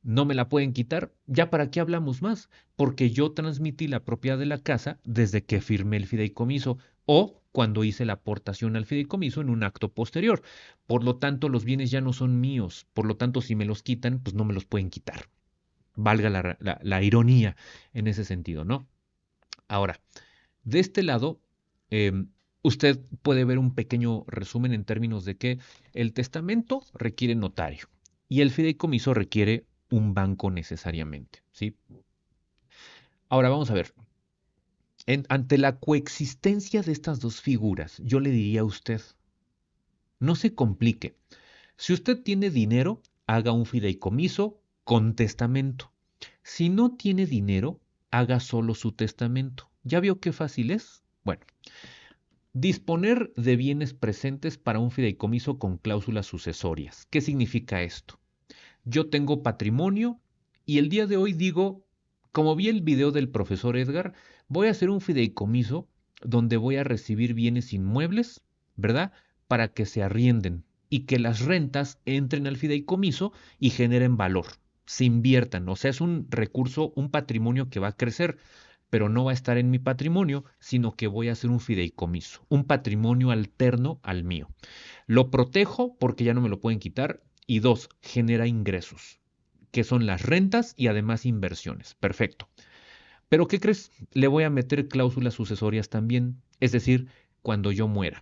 no me la pueden quitar. ¿Ya para qué hablamos más? Porque yo transmití la propiedad de la casa desde que firmé el fideicomiso o cuando hice la aportación al fideicomiso en un acto posterior. Por lo tanto, los bienes ya no son míos. Por lo tanto, si me los quitan, pues no me los pueden quitar. Valga la ironía en ese sentido, ¿no? Ahora, de este lado, usted puede ver un pequeño resumen en términos de que el testamento requiere notario y el fideicomiso requiere un banco necesariamente, ¿sí? Ahora vamos a ver, ante la coexistencia de estas dos figuras, yo le diría a usted, no se complique. Si usted tiene dinero, haga un fideicomiso con testamento. Si no tiene dinero, haga solo su testamento. ¿Ya vio qué fácil es? Bueno, disponer de bienes presentes para un fideicomiso con cláusulas sucesorias. ¿Qué significa esto? Yo tengo patrimonio y el día de hoy digo, como vi el video del profesor Edgar, voy a hacer un fideicomiso donde voy a recibir bienes inmuebles, ¿verdad? Para que se arrienden y que las rentas entren al fideicomiso y generen valor, se inviertan. O sea, es un recurso, un patrimonio que va a crecer, pero no va a estar en mi patrimonio, sino que voy a hacer un fideicomiso, un patrimonio alterno al mío. Lo protejo porque ya no me lo pueden quitar. Y dos, genera ingresos, que son las rentas y además inversiones. Perfecto. Pero ¿qué crees? Le voy a meter cláusulas sucesorias también, es decir, cuando yo muera.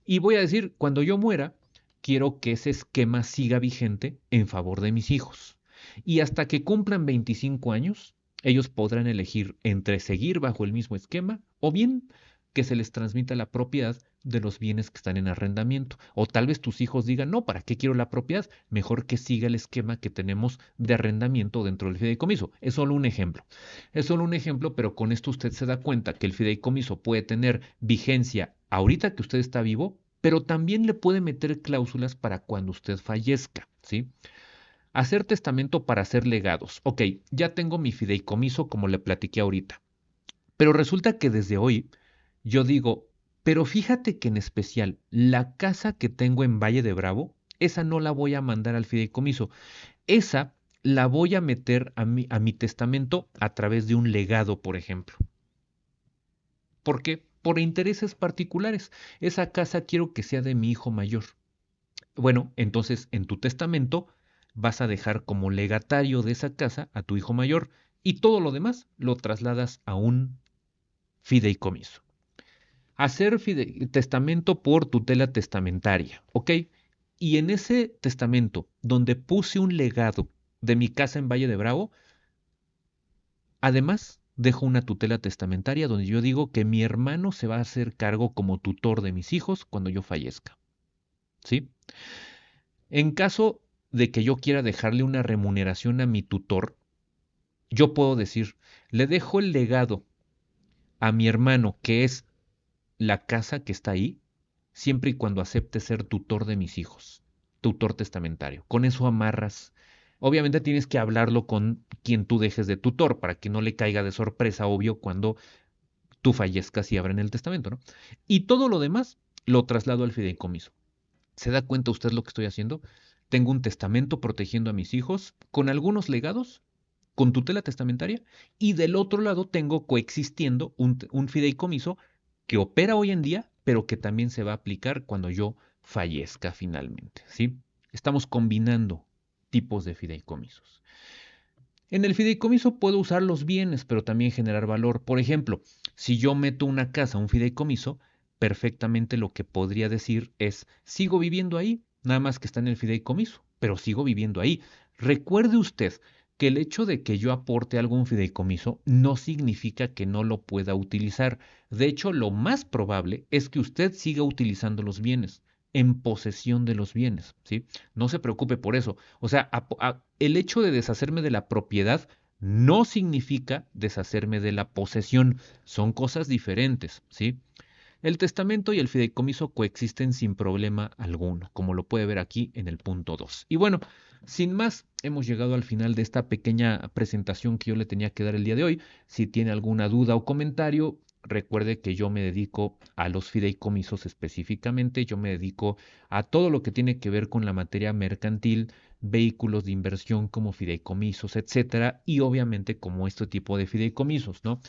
Y voy a decir, cuando yo muera, quiero que ese esquema siga vigente en favor de mis hijos. Y hasta que cumplan 25 años, ellos podrán elegir entre seguir bajo el mismo esquema o bien que se les transmita la propiedad de los bienes que están en arrendamiento. O tal vez tus hijos digan, no, ¿para qué quiero la propiedad? Mejor que siga el esquema que tenemos de arrendamiento dentro del fideicomiso. Es solo un ejemplo. Es solo un ejemplo, pero con esto usted se da cuenta que el fideicomiso puede tener vigencia ahorita que usted está vivo, pero también le puede meter cláusulas para cuando usted fallezca, ¿sí? Hacer testamento para hacer legados. Ok, ya tengo mi fideicomiso como le platiqué ahorita. Pero resulta que desde hoy yo digo, pero fíjate que en especial la casa que tengo en Valle de Bravo, esa no la voy a mandar al fideicomiso. Esa la voy a meter a mi testamento a través de un legado, por ejemplo. ¿Por qué? Por intereses particulares. Esa casa quiero que sea de mi hijo mayor. Bueno, entonces en tu testamento vas a dejar como legatario de esa casa a tu hijo mayor y todo lo demás lo trasladas a un fideicomiso. Hacer testamento por tutela testamentaria, ¿ok? Y en ese testamento, donde puse un legado de mi casa en Valle de Bravo, además dejo una tutela testamentaria donde yo digo que mi hermano se va a hacer cargo como tutor de mis hijos cuando yo fallezca, ¿sí? En caso de que yo quiera dejarle una remuneración a mi tutor, yo puedo decir, le dejo el legado a mi hermano, que es la casa que está ahí, siempre y cuando acepte ser tutor de mis hijos, tutor testamentario. Con eso amarras. Obviamente tienes que hablarlo con quien tú dejes de tutor para que no le caiga de sorpresa, obvio, cuando tú fallezcas y abren el testamento, ¿no? Y todo lo demás lo traslado al fideicomiso. ¿Se da cuenta usted lo que estoy haciendo? Tengo un testamento protegiendo a mis hijos con algunos legados, con tutela testamentaria, y del otro lado tengo coexistiendo un fideicomiso que opera hoy en día, pero que también se va a aplicar cuando yo fallezca finalmente, ¿sí? Estamos combinando tipos de fideicomisos. En el fideicomiso puedo usar los bienes, pero también generar valor. Por ejemplo, si yo meto una casa a un fideicomiso, perfectamente lo que podría decir es, sigo viviendo ahí, nada más que está en el fideicomiso, pero sigo viviendo ahí. Recuerde usted que el hecho de que yo aporte algún fideicomiso no significa que no lo pueda utilizar. De hecho, lo más probable es que usted siga utilizando los bienes, en posesión de los bienes, ¿sí? No se preocupe por eso. O sea, el hecho de deshacerme de la propiedad no significa deshacerme de la posesión. Son cosas diferentes, ¿sí? El testamento y el fideicomiso coexisten sin problema alguno, como lo puede ver aquí en el punto 2. Y bueno, sin más, hemos llegado al final de esta pequeña presentación que yo le tenía que dar el día de hoy. Si tiene alguna duda o comentario, recuerde que yo me dedico a los fideicomisos específicamente, yo me dedico a todo lo que tiene que ver con la materia mercantil, vehículos de inversión como fideicomisos, etcétera, y obviamente como este tipo de fideicomisos, ¿no?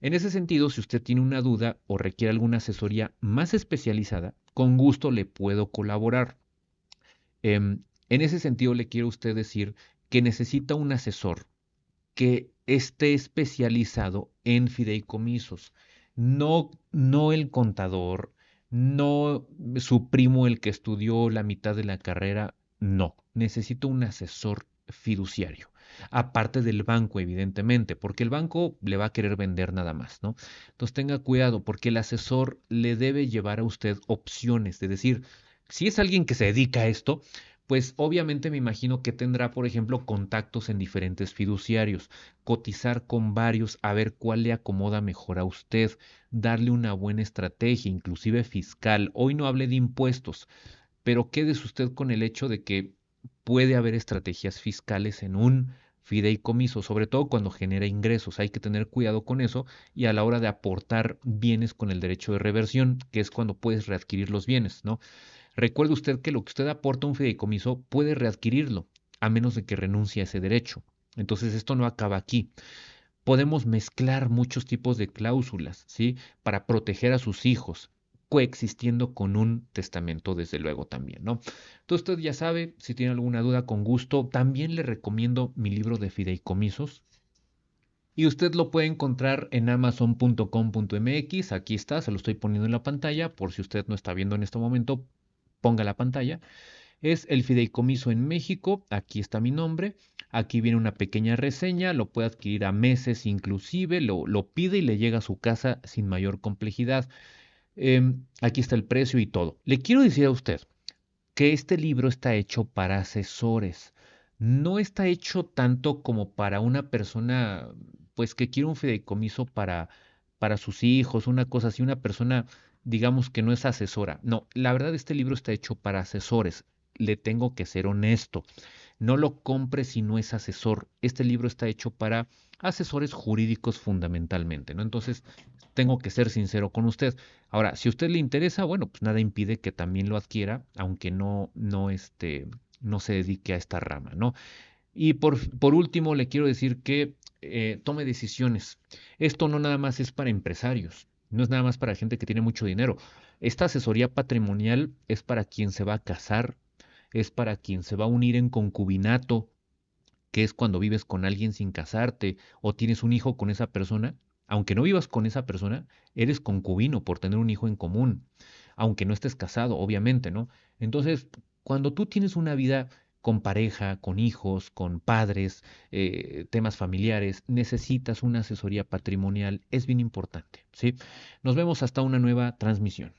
En ese sentido, si usted tiene una duda o requiere alguna asesoría más especializada, con gusto le puedo colaborar. En ese sentido, le quiero a usted decir que necesita un asesor que esté especializado en fideicomisos, no el contador, no su primo el que estudió la mitad de la carrera, no, necesito un asesor fiduciario, aparte del banco, evidentemente, porque el banco le va a querer vender nada más, ¿no? Entonces tenga cuidado, porque el asesor le debe llevar a usted opciones, de decir, si es alguien que se dedica a esto, pues obviamente me imagino que tendrá, por ejemplo, contactos en diferentes fiduciarios, cotizar con varios a ver cuál le acomoda mejor a usted, darle una buena estrategia, inclusive fiscal. Hoy no hable de impuestos, pero quédese usted con el hecho de que puede haber estrategias fiscales en un fideicomiso, sobre todo cuando genera ingresos. Hay que tener cuidado con eso y a la hora de aportar bienes con el derecho de reversión, que es cuando puedes readquirir los bienes, ¿no? Recuerde usted que lo que usted aporta a un fideicomiso puede readquirirlo, a menos de que renuncie a ese derecho. Entonces esto no acaba aquí. Podemos mezclar muchos tipos de cláusulas, ¿sí? Para proteger a sus hijos, coexistiendo con un testamento, desde luego también, ¿no? Entonces usted ya sabe, si tiene alguna duda, con gusto, también le recomiendo mi libro de fideicomisos. Y usted lo puede encontrar en amazon.com.mx. Aquí está, se lo estoy poniendo en la pantalla. Por si usted no está viendo en este momento, ponga la pantalla. Es el fideicomiso en México. Aquí está mi nombre. Aquí viene una pequeña reseña. Lo puede adquirir a meses inclusive. Lo pide y le llega a su casa sin mayor complejidad. Aquí está el precio y todo. Le quiero decir a usted que este libro está hecho para asesores. No está hecho tanto como para una persona, pues que quiere un fideicomiso para sus hijos, una cosa así, una persona, digamos que no es asesora. No, la verdad este libro está hecho para asesores. Le tengo que ser honesto. No lo compre si no es asesor. Este libro está hecho para asesores jurídicos fundamentalmente, ¿no? Entonces, tengo que ser sincero con usted. Ahora, si a usted le interesa, bueno, pues nada impide que también lo adquiera, aunque no se dedique a esta rama, ¿no? Y por último, le quiero decir que tome decisiones. Esto no nada más es para empresarios, no es nada más para gente que tiene mucho dinero. Esta asesoría patrimonial es para quien se va a casar, es para quien se va a unir en concubinato, que es cuando vives con alguien sin casarte o tienes un hijo con esa persona. Aunque no vivas con esa persona, eres concubino por tener un hijo en común, aunque no estés casado, obviamente, ¿no? Entonces, cuando tú tienes una vida con pareja, con hijos, con padres, temas familiares, necesitas una asesoría patrimonial, es bien importante, ¿sí? Nos vemos hasta una nueva transmisión.